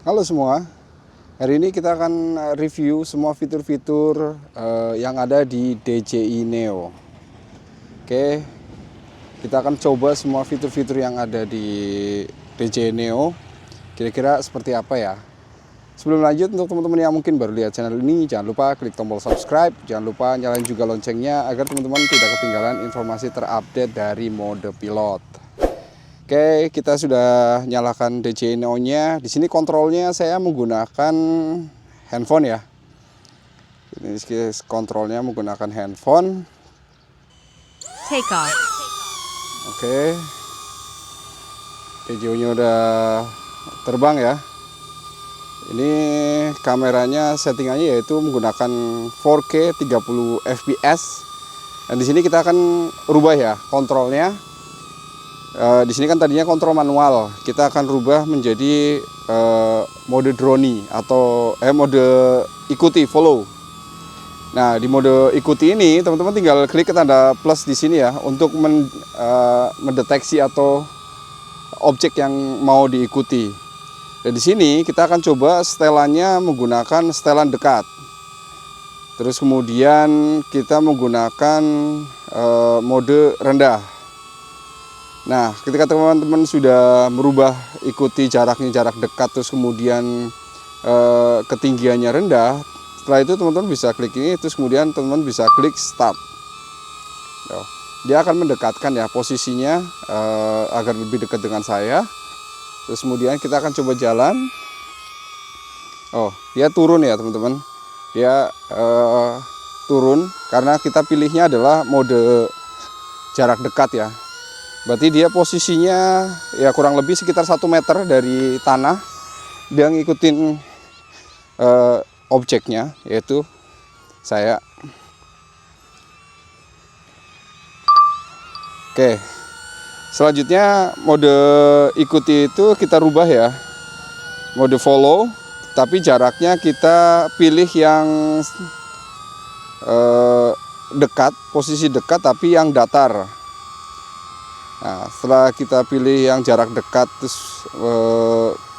Halo semua, hari ini kita akan review semua fitur-fitur yang ada di DJI Neo. Oke, kita akan coba semua fitur-fitur yang ada di DJI Neo. Kira-kira seperti apa ya? Sebelum lanjut, untuk teman-teman yang mungkin baru lihat channel ini, jangan lupa klik tombol subscribe, jangan lupa nyalain juga loncengnya agar teman-teman tidak ketinggalan informasi terupdate dari mode pilot. Oke, kita sudah nyalakan DJI Neo-nya. Di sini kontrolnya saya menggunakan handphone ya. Ini kontrolnya menggunakan handphone. Take off. Oke. DJI-nya udah terbang ya. Ini kameranya settingannya yaitu menggunakan 4K 30 fps. Dan di sini kita akan rubah ya kontrolnya. Di sini kan tadinya kontrol manual, kita akan rubah menjadi mode drone atau mode ikuti follow. Nah, di mode ikuti ini teman-teman tinggal klik tanda plus di sini ya untuk mendeteksi atau objek yang mau diikuti. Dan di sini kita akan coba setelannya menggunakan setelan dekat. Terus kemudian kita menggunakan mode rendah. Nah, ketika teman-teman sudah merubah ikuti jaraknya jarak dekat, terus kemudian ketinggiannya rendah, setelah itu teman-teman bisa klik ini, terus kemudian teman-teman bisa klik start. Dia akan mendekatkan ya posisinya agar lebih dekat dengan saya. Terus kemudian kita akan coba jalan. Oh, dia turun ya teman-teman. Dia turun karena kita pilihnya adalah mode jarak dekat ya. Berarti dia posisinya ya kurang lebih sekitar 1 meter dari tanah. Dia ngikutin objeknya, yaitu saya. Oke, selanjutnya mode ikuti itu kita rubah ya, mode follow, tapi jaraknya kita pilih yang dekat, posisi dekat tapi yang datar. Nah, setelah kita pilih yang jarak dekat terus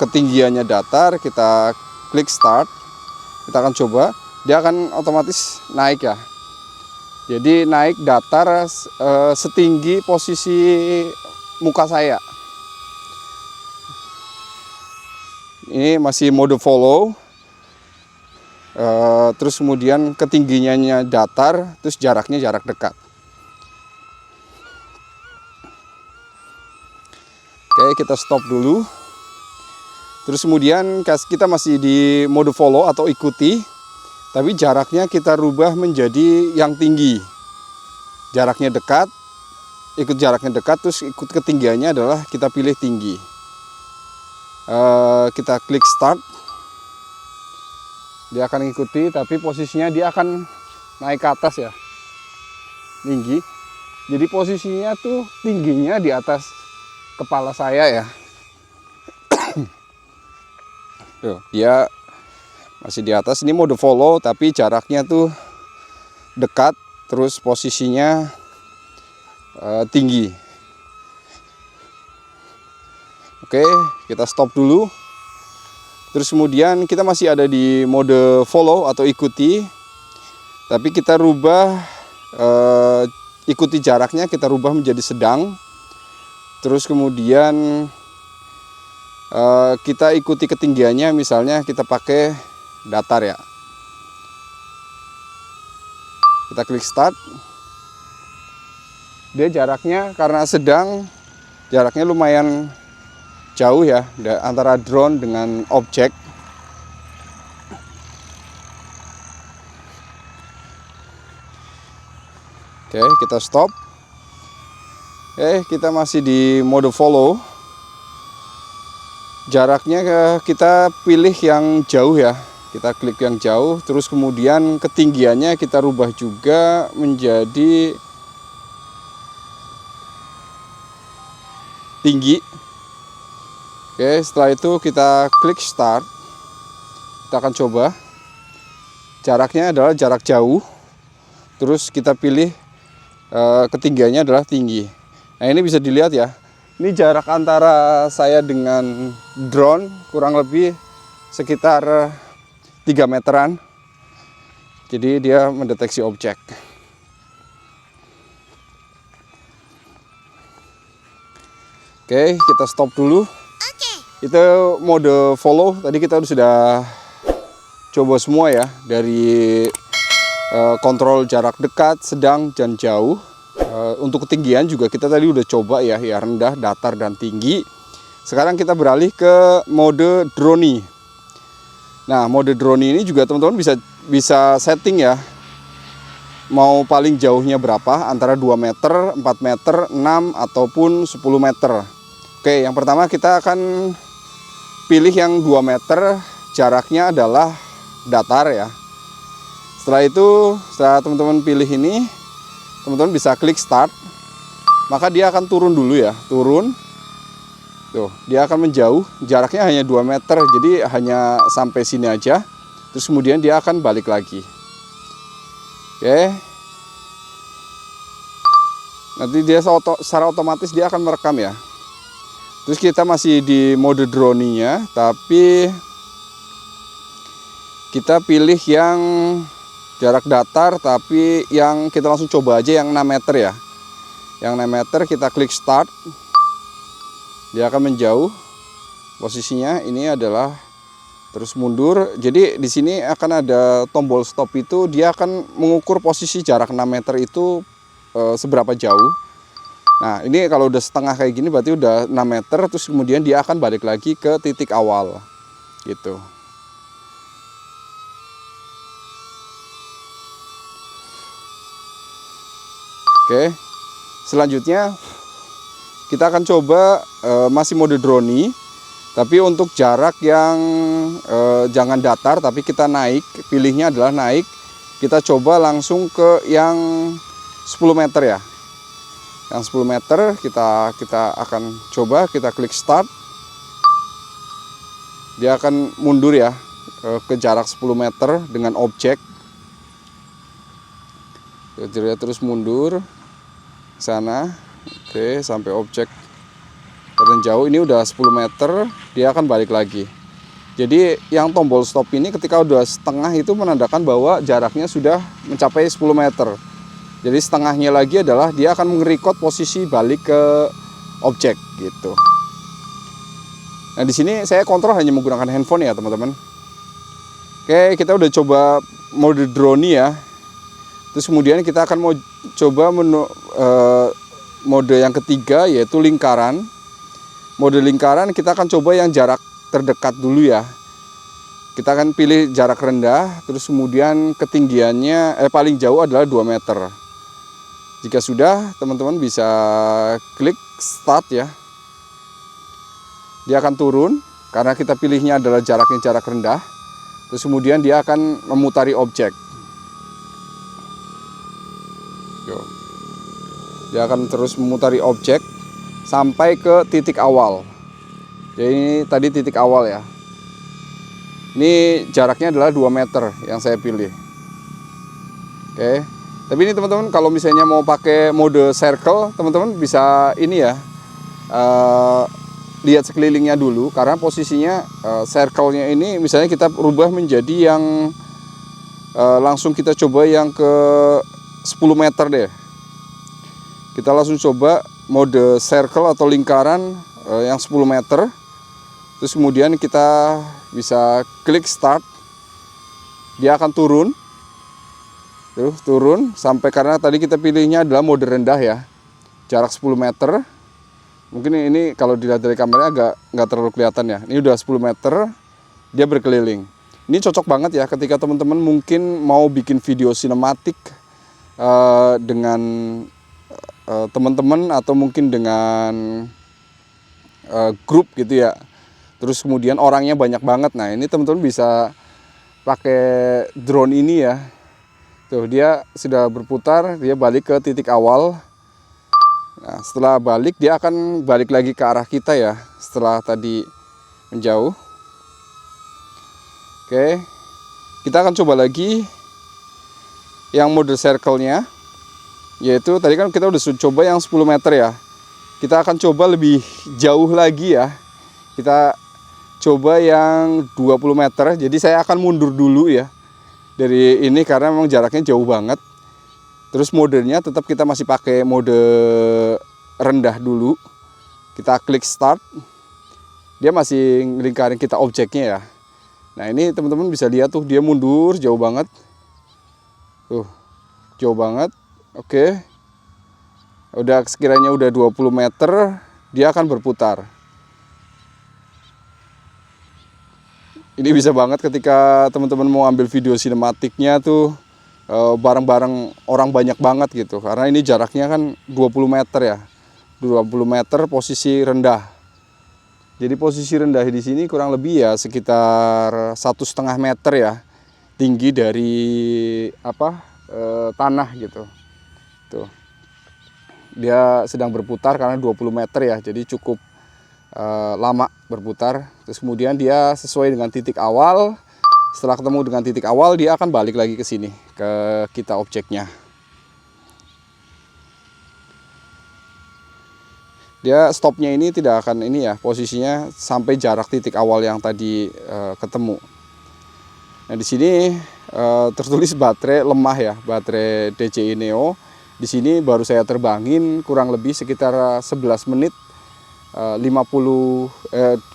ketinggiannya datar, kita klik start. Kita akan coba, dia akan otomatis naik ya. Jadi naik datar setinggi posisi muka saya. Ini masih mode follow. Terus kemudian ketinggiannya datar, terus jaraknya jarak dekat. Oke, kita stop dulu. Terus kemudian kita masih di mode follow atau ikuti, tapi jaraknya kita rubah menjadi yang tinggi. Jaraknya dekat, ikut jaraknya dekat, terus ikut ketinggiannya adalah kita pilih tinggi. Kita klik start. Dia akan ikuti, tapi posisinya dia akan naik ke atas ya, tinggi. Jadi posisinya tuh tingginya di atas kepala saya ya. Tuh, dia masih di atas. Ini mode follow tapi jaraknya tuh dekat, terus posisinya tinggi. Oke, kita stop dulu. Terus kemudian kita masih ada di mode follow atau ikuti, tapi kita rubah ikuti jaraknya, kita rubah menjadi sedang. Terus kemudian kita ikuti ketinggiannya, misalnya kita pakai datar ya. Kita klik start. Dia jaraknya karena sedang, jaraknya lumayan jauh ya antara drone dengan objek. Oke, kita stop. Kita masih di mode follow. Jaraknya kita pilih yang jauh ya. Kita klik yang jauh, terus kemudian ketinggiannya kita rubah juga menjadi tinggi. Oke, setelah itu kita klik start. Kita akan coba. Jaraknya adalah jarak jauh. Terus kita pilih ketinggiannya adalah tinggi. Nah, ini bisa dilihat ya. Ini jarak antara saya dengan drone kurang lebih sekitar 3 meteran. Jadi dia mendeteksi objek. Oke, kita stop dulu. Itu mode follow. Tadi kita sudah coba semua ya, dari kontrol jarak dekat, sedang, dan jauh. Untuk ketinggian juga kita tadi udah coba ya, rendah, datar, dan tinggi. Sekarang kita beralih ke mode drone. Nah, mode drone ini juga teman-teman bisa setting ya. Mau paling jauhnya berapa, antara 2 meter, 4 meter, 6, ataupun 10 meter. Oke, yang pertama kita akan pilih yang 2 meter, jaraknya adalah datar ya. Setelah itu, setelah teman-teman pilih ini, teman-teman bisa klik start. Maka dia akan turun dulu ya, turun. Tuh, dia akan menjauh, jaraknya hanya 2 meter, jadi hanya sampai sini aja. Terus kemudian dia akan balik lagi. Oke. Nanti dia secara otomatis dia akan merekam ya. Terus kita masih di mode drone-nya, tapi kita pilih yang jarak datar, tapi yang kita langsung coba aja yang 6 meter ya. Yang 6 meter kita klik start. Dia akan menjauh. Posisinya ini adalah terus mundur. Jadi di sini akan ada tombol stop, itu dia akan mengukur posisi jarak 6 meter itu seberapa jauh. Nah, ini kalau udah setengah kayak gini berarti udah 6 meter, terus kemudian dia akan balik lagi ke titik awal. Gitu. Oke. Selanjutnya kita akan coba masih mode drone, tapi untuk jarak yang jangan datar tapi kita naik, pilihnya adalah naik. Kita coba langsung ke yang 10 meter ya. Yang 10 meter kita akan coba, kita klik start. Dia akan mundur ya ke jarak 10 meter dengan objek. Dia terus mundur sana. Oke, sampai objek terjauh. Ini udah 10 meter, dia akan balik lagi. Jadi yang tombol stop ini ketika udah setengah itu menandakan bahwa jaraknya sudah mencapai 10 meter. Jadi setengahnya lagi adalah dia akan nge-record posisi balik ke objek gitu. Nah, di sini saya kontrol hanya menggunakan handphone ya, teman-teman. Oke, kita udah coba mode drone ya. Terus kemudian kita akan mau coba mode yang ketiga, yaitu lingkaran. Mode lingkaran kita akan coba yang jarak terdekat dulu ya. Kita akan pilih jarak rendah, terus kemudian ketinggiannya paling jauh adalah 2 meter. Jika sudah, teman-teman bisa klik start ya. Dia akan turun karena kita pilihnya adalah jaraknya jarak rendah. Terus kemudian dia akan memutari objek. Dia akan terus memutari objek sampai ke titik awal. Jadi ini tadi titik awal ya. Ini jaraknya adalah 2 meter yang saya pilih. Oke. Tapi ini teman-teman kalau misalnya mau pakai mode circle, teman-teman bisa ini ya, lihat sekelilingnya dulu, karena posisinya circle-nya ini misalnya kita rubah menjadi yang langsung kita coba yang ke 10 meter deh. Kita langsung coba mode circle atau lingkaran yang 10 meter. Terus kemudian kita bisa klik start. Dia akan turun. Tuh, turun sampai, karena tadi kita pilihnya adalah mode rendah ya. Jarak 10 meter. Mungkin ini kalau dilihat dari kameranya nggak terlalu kelihatan ya. Ini udah 10 meter. Dia berkeliling. Ini cocok banget ya ketika teman-teman mungkin mau bikin video sinematik dengan teman-teman atau mungkin dengan grup gitu ya. Terus kemudian orangnya banyak banget. Nah, ini teman-teman bisa pakai drone ini ya. Tuh, dia sudah berputar, dia balik ke titik awal. Nah, setelah balik dia akan balik lagi ke arah kita ya, setelah tadi menjauh. Oke. Kita akan coba lagi yang mode circle-nya. Yaitu tadi kan kita udah coba yang 10 meter ya. Kita akan coba lebih jauh lagi ya. Kita coba yang 20 meter. Jadi saya akan mundur dulu ya dari ini karena memang jaraknya jauh banget. Terus modenya tetap kita masih pakai mode rendah dulu. Kita klik start. Dia masih ngelingkarin kita objeknya ya. Nah ini teman-teman bisa lihat tuh dia mundur jauh banget. Tuh, jauh banget. Oke. Udah sekiranya udah 20 meter, dia akan berputar. Ini bisa banget ketika teman-teman mau ambil video sinematiknya tuh bareng-bareng orang banyak banget gitu. Karena ini jaraknya kan 20 meter ya. 20 meter posisi rendah. Jadi posisi rendah di sini kurang lebih ya sekitar 1,5 meter ya. Tinggi dari tanah gitu. Tuh. Dia sedang berputar karena 20 meter ya. Jadi cukup lama berputar. Terus kemudian dia sesuai dengan titik awal. Setelah ketemu dengan titik awal, dia akan balik lagi ke sini, ke kita objeknya. Dia stopnya ini tidak akan ini ya, posisinya sampai jarak titik awal yang tadi ketemu. Nah di sini tertulis baterai lemah ya, baterai DJI Neo. Di sini baru saya terbangin kurang lebih sekitar 11 menit,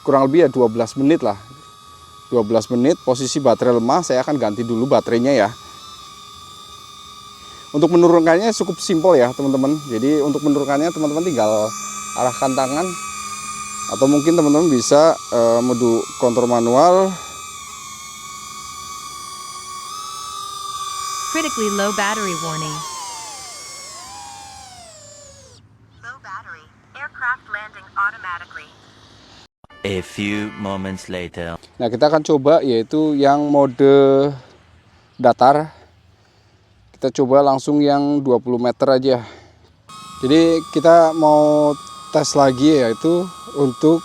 kurang lebih ya 12 menit lah. 12 menit posisi baterai lemah, saya akan ganti dulu baterainya ya. Untuk menurunkannya cukup simpel ya teman-teman. Jadi untuk menurunkannya teman-teman tinggal arahkan tangan. Atau mungkin teman-teman bisa mode kontrol manual. Critically low battery warning. Low battery. Aircraft landing automatically. A few moments later. Nah kita akan coba yaitu yang mode datar. Kita coba langsung yang 20 meter aja. Jadi kita mau tes lagi yaitu untuk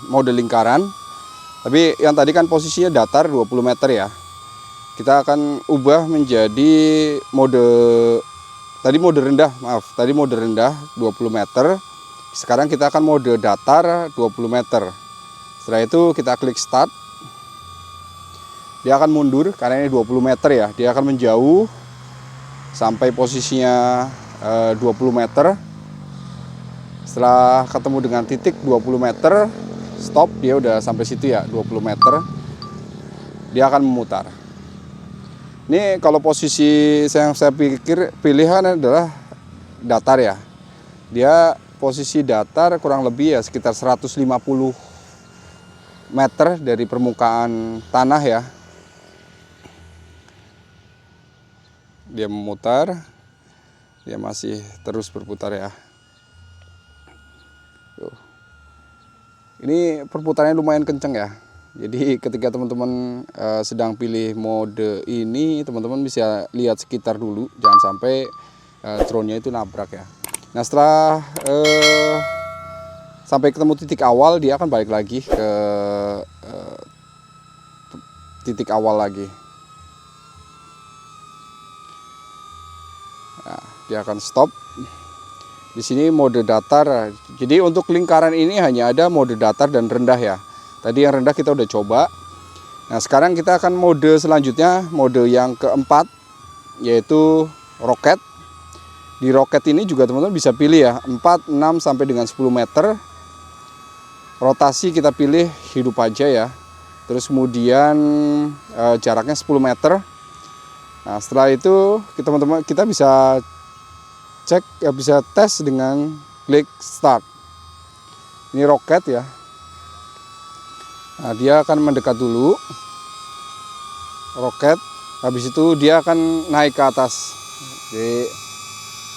mode lingkaran. Tapi yang tadi kan posisinya datar 20 meter ya. Kita akan ubah menjadi mode rendah, tadi mode rendah 20 meter. Sekarang kita akan mode datar 20 meter. Setelah itu kita klik start. Dia akan mundur karena ini 20 meter ya. Dia akan menjauh sampai posisinya 20 meter. Setelah ketemu dengan titik 20 meter, stop, dia udah sampai situ ya, 20 meter. Dia akan memutar. Ini kalau posisi yang saya pikir pilihan adalah datar ya. Dia posisi datar kurang lebih ya sekitar 150 meter dari permukaan tanah ya. Dia memutar. Dia masih terus berputar ya. Tuh. Ini perputarannya lumayan kenceng ya. Jadi ketika teman-teman sedang pilih mode ini, teman-teman bisa lihat sekitar dulu, jangan sampai drone-nya itu nabrak ya. Nah setelah sampai ketemu titik awal, dia akan balik lagi ke titik awal lagi. Nah, dia akan stop. Di sini mode datar. Jadi untuk lingkaran ini hanya ada mode datar dan rendah ya. Tadi yang rendah kita udah coba. Nah sekarang kita akan mode selanjutnya, mode yang keempat, yaitu roket. Di roket ini juga teman-teman bisa pilih ya, 4, 6 sampai dengan 10 meter. Rotasi kita pilih hidup aja ya. Terus kemudian jaraknya 10 meter. Nah setelah itu teman-teman kita bisa cek, bisa tes dengan klik start. Ini roket ya. Nah, dia akan mendekat dulu, roket, habis itu dia akan naik ke atas, jadi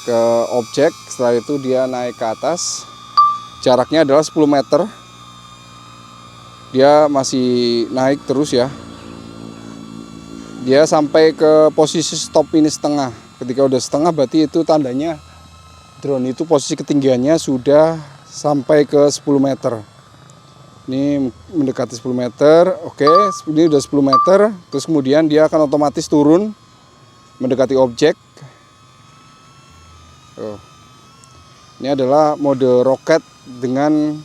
ke objek, setelah itu dia naik ke atas, jaraknya adalah 10 meter, dia masih naik terus ya, dia sampai ke posisi stop ini setengah, ketika udah setengah berarti itu tandanya drone itu posisi ketinggiannya sudah sampai ke 10 meter. Ini mendekati 10 meter, oke, ini udah 10 meter, terus kemudian dia akan otomatis turun mendekati objek. Ini adalah mode roket dengan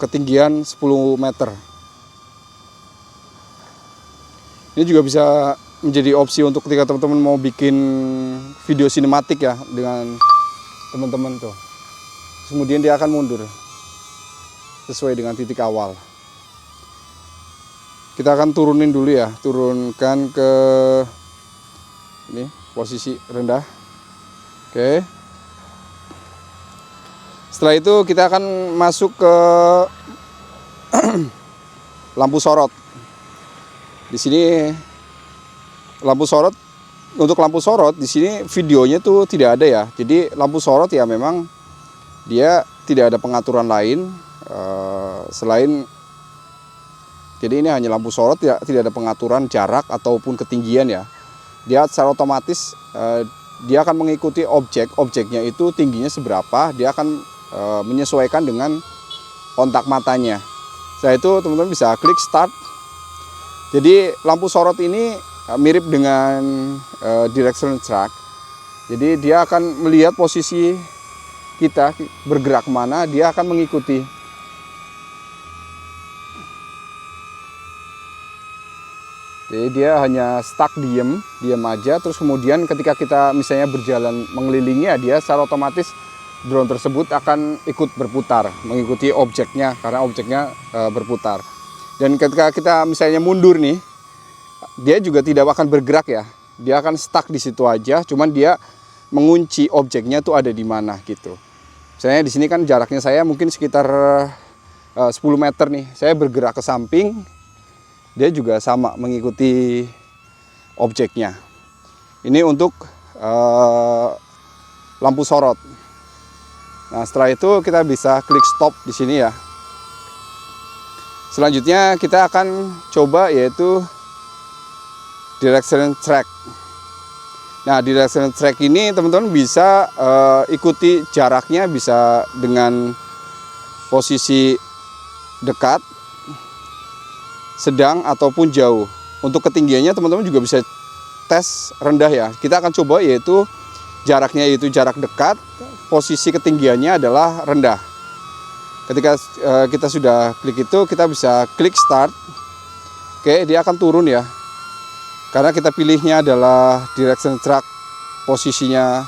ketinggian 10 meter. Ini juga bisa menjadi opsi untuk ketika teman-teman mau bikin video sinematik ya dengan teman-teman tuh. Kemudian dia akan mundur sesuai dengan titik awal. Kita akan turunin dulu ya, turunkan ke ini posisi rendah. Oke. Setelah itu kita akan masuk ke lampu sorot. Di sini lampu sorot, untuk lampu sorot di sini videonya tuh tidak ada ya. Jadi lampu sorot ya memang dia tidak ada pengaturan lain selain, jadi ini hanya lampu sorot ya, tidak ada pengaturan jarak ataupun ketinggian ya. Dia secara otomatis dia akan mengikuti objeknya itu tingginya seberapa, dia akan menyesuaikan dengan kontak matanya. Setelah itu teman-teman bisa klik start. Jadi lampu sorot ini mirip dengan direction track. Jadi dia akan melihat posisi kita bergerak kemana, dia akan mengikuti. Jadi dia hanya stuck diem aja. Terus kemudian ketika kita misalnya berjalan mengelilingi ya, dia secara otomatis drone tersebut akan ikut berputar mengikuti objeknya karena objeknya berputar. Dan ketika kita misalnya mundur nih, dia juga tidak akan bergerak ya. Dia akan stuck di situ aja, cuman dia mengunci objeknya tuh ada di mana gitu. Misalnya di sini kan jaraknya saya mungkin sekitar 10 meter nih. Saya bergerak ke samping, dia juga sama mengikuti objeknya. Ini untuk lampu sorot. Nah, setelah itu kita bisa klik stop di sini ya. Selanjutnya kita akan coba yaitu direction track. Nah, direction track ini teman-teman bisa ikuti jaraknya, bisa dengan posisi dekat, sedang ataupun jauh. Untuk ketinggiannya teman-teman juga bisa tes rendah ya. Kita akan coba yaitu jaraknya yaitu jarak dekat, posisi ketinggiannya adalah rendah. Ketika kita sudah klik itu, kita bisa klik start. Oke, dia akan turun ya. Karena kita pilihnya adalah direction track, posisinya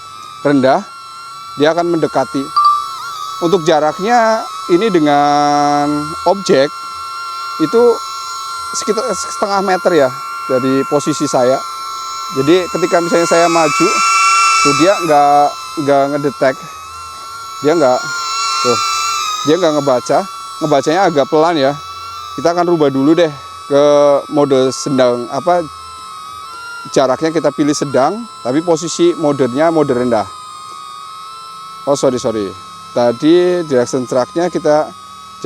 rendah, dia akan mendekati. Untuk jaraknya ini dengan objek itu sekitar setengah meter ya dari posisi saya. Jadi ketika misalnya saya maju, tuh dia nggak ngedetect, dia nggak ngebacanya agak pelan ya. Kita akan rubah dulu deh ke mode sedang, jaraknya kita pilih sedang, tapi posisi modenya mode rendah. Oh sorry, tadi direction tracknya kita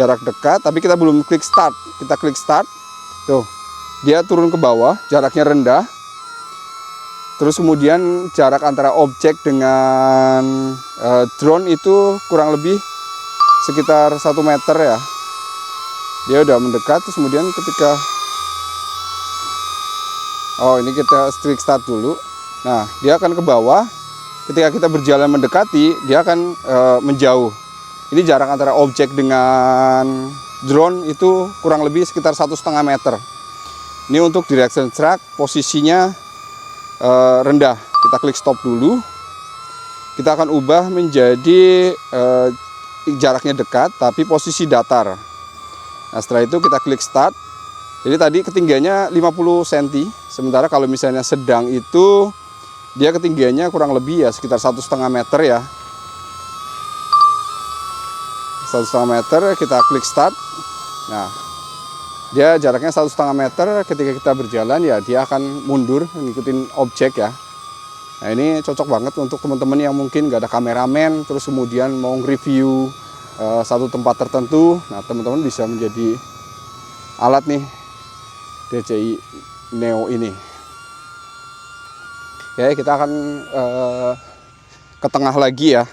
jarak dekat, tapi kita belum klik start. Kita klik start, tuh dia turun ke bawah, jaraknya rendah. Terus kemudian jarak antara objek dengan drone itu kurang lebih sekitar 1 meter ya. Dia udah mendekat. Terus kemudian ketika ini kita klik start dulu. Nah, dia akan ke bawah. Ketika kita berjalan mendekati, dia akan menjauh. Ini jarak antara objek dengan drone itu kurang lebih sekitar 1,5 meter. Ini untuk direction track, posisinya rendah. Kita klik stop dulu. Kita akan ubah menjadi jaraknya dekat tapi posisi datar. Nah, setelah itu kita klik start. Jadi tadi ketinggiannya 50 cm, sementara kalau misalnya sedang itu dia ketinggiannya kurang lebih ya sekitar 1,5 meter ya. 1,5 meter, kita klik start. Nah, dia jaraknya 1,5 meter. Ketika kita berjalan ya dia akan mundur ngikutin objek ya. Nah, ini cocok banget untuk teman-teman yang mungkin nggak ada kameramen, terus kemudian mau review satu tempat tertentu. Nah, teman-teman bisa menjadi alat nih DJI Neo ini. Oke, kita akan ke tengah lagi ya.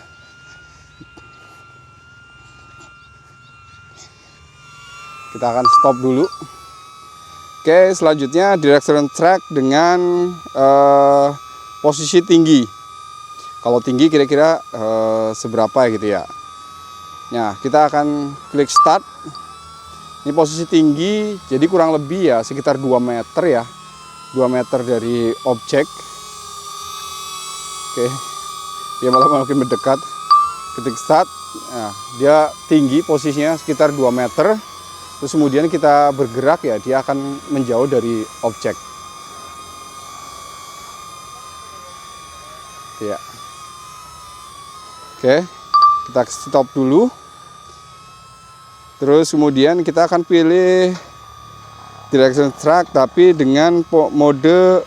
Kita akan stop dulu. Oke, selanjutnya direction track dengan posisi tinggi. Kalau tinggi kira-kira seberapa gitu ya. Nah, kita akan klik start. Ini posisi tinggi, jadi kurang lebih ya sekitar 2 meter ya. 2 meter dari objek. Oke, dia malah makin mendekat. Ketik start, nah, dia tinggi posisinya sekitar 2 meter. Terus kemudian kita bergerak ya, dia akan menjauh dari objek. Ya. Oke, kita stop dulu. Terus kemudian kita akan pilih direction track tapi dengan mode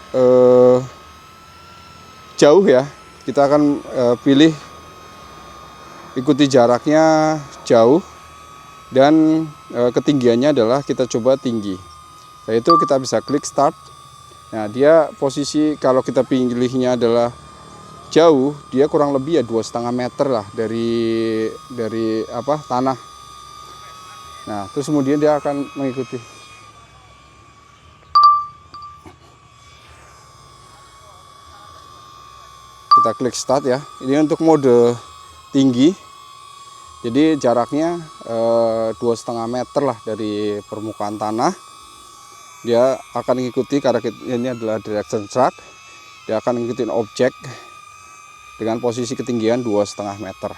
jauh ya. Kita akan pilih ikuti jaraknya jauh dan ketinggiannya adalah kita coba tinggi. Nah, itu kita bisa klik start. Nah, dia posisi kalau kita pilihnya adalah jauh, dia kurang lebih ya 2,5 meter lah dari tanah. Nah, terus kemudian dia akan mengikuti. Kita klik start ya. Ini untuk mode tinggi. Jadi jaraknya 2,5 meter lah dari permukaan tanah. Dia akan mengikuti karena ini adalah direction track. Dia akan mengikuti objek dengan posisi ketinggian 2,5 meter.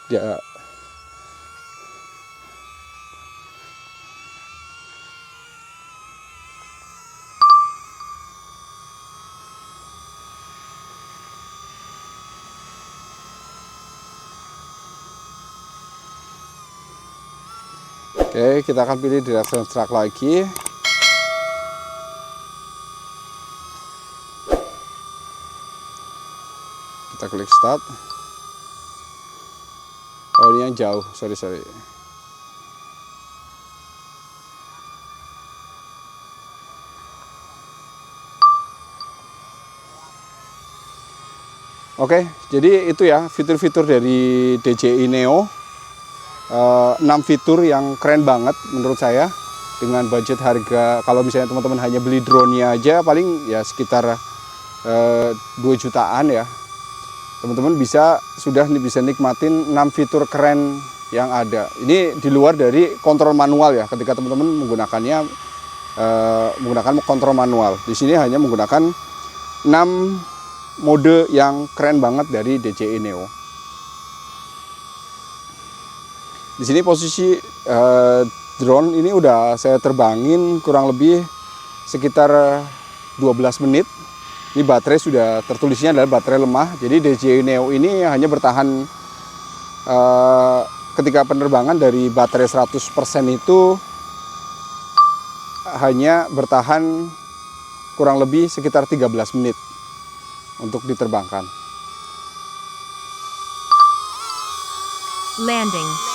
Dia Oke, kita akan pilih direction track lagi. Kita klik start. Oh, ini yang jauh, sorry. Oke, jadi itu ya fitur-fitur dari DJI Neo. 6 fitur yang keren banget menurut saya dengan budget harga, kalau misalnya teman-teman hanya beli drone-nya aja paling ya sekitar 2 jutaan ya. Teman-teman sudah bisa nikmatin 6 fitur keren yang ada. Ini di luar dari kontrol manual ya, ketika teman-teman menggunakannya menggunakan kontrol manual. Di sini hanya menggunakan 6 mode yang keren banget dari DJI Neo. Di sini posisi drone ini udah saya terbangin kurang lebih sekitar 12 menit. Ini baterai sudah tertulisnya adalah baterai lemah. Jadi DJI Neo ini hanya bertahan ketika penerbangan dari baterai 100% itu hanya bertahan kurang lebih sekitar 13 menit untuk diterbangkan. Landing.